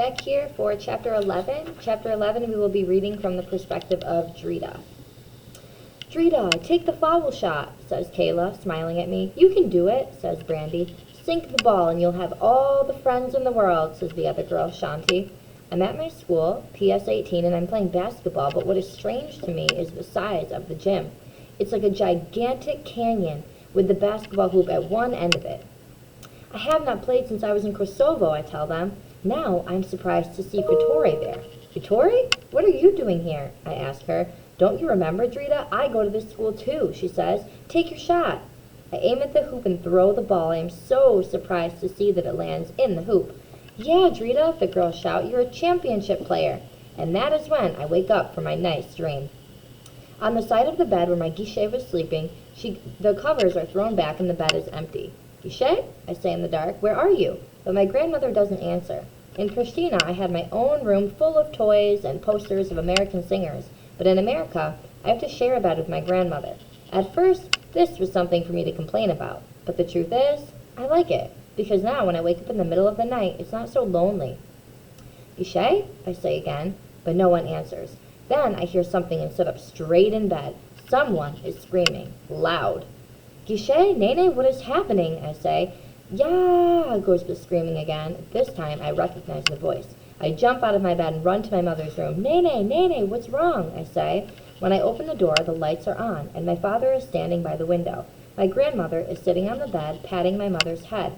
back here for Chapter 11. Chapter 11, we will be reading from the perspective of Drita. Drita, take the foul shot, says Kayla, smiling at me. You can do it, says Brandy. Sink the ball and you'll have all the friends in the world, says the other girl, Shanti. I'm at my school, PS 18, and I'm playing basketball, but what is strange to me is the size of the gym. It's like a gigantic canyon with the basketball hoop at one end of it. I have not played since I was in Kosovo, I tell them. Now I'm surprised to see Vittori there. Vittori? What are you doing here? I ask her. Don't you remember, Drita? I go to this school too, she says. Take your shot. I aim at the hoop and throw the ball. I am so surprised to see that it lands in the hoop. Yeah, Drita, the girls shout, you're a championship player. And that is when I wake up from my nice dream. On the side of the bed where my Guichet was sleeping, the covers are thrown back and the bed is empty. Guichet? I say in the dark. Where are you? But my grandmother doesn't answer. In Pristina, I had my own room full of toys and posters of American singers. But in America, I have to share a bed with my grandmother. At first, this was something for me to complain about. But the truth is, I like it. Because now when I wake up in the middle of the night, it's not so lonely. Guichet? I say again, but no one answers. Then I hear something and sit up straight in bed. Someone is screaming, loud. Guichet, Nene, what is happening? I say. Yeah, goes the screaming again. This time I recognize the voice. I jump out of my bed and run to my mother's room. Nene, Nene, what's wrong? I say. When I open the door, the lights are on, and my father is standing by the window. My grandmother is sitting on the bed, patting my mother's head.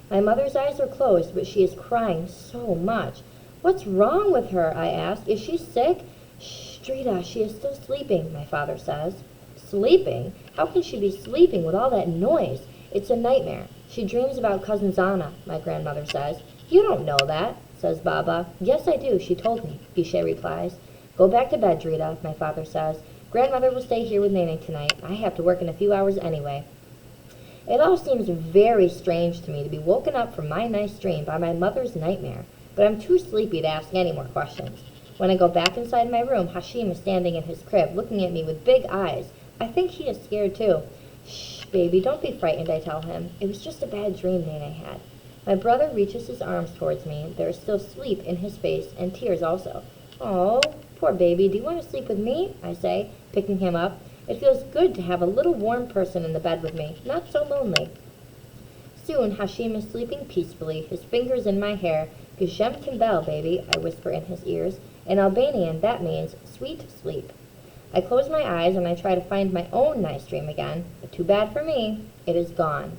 My mother's eyes are closed, but she is crying so much. What's wrong with her? I ask. Is she sick? Shh, Drita, she is still sleeping, my father says. Sleeping? How can she be sleeping with all that noise? It's a nightmare. She dreams about Cousin Zana, my grandmother says. You don't know that, says Baba. Yes, I do, she told me, Guichet replies. Go back to bed, Drita, my father says. Grandmother will stay here with Nene tonight. I have to work in a few hours anyway. It all seems very strange to me to be woken up from my nice dream by my mother's nightmare, but I'm too sleepy to ask any more questions. When I go back inside my room, Hashim is standing in his crib, looking at me with big eyes. I think he is scared too. Shh, baby, don't be frightened, I tell him. It was just a bad dream Nene had. My brother reaches his arms towards me. There is still sleep in his face, and tears also. Oh, poor baby, do you want to sleep with me? I say, picking him up. It feels good to have a little warm person in the bed with me, not so lonely. Soon Hashim is sleeping peacefully, his fingers in my hair. Geshem Kimbel, baby, I whisper in his ears. In Albanian, that means sweet sleep. I close my eyes and I try to find my own nice dream again, but too bad for me, it is gone.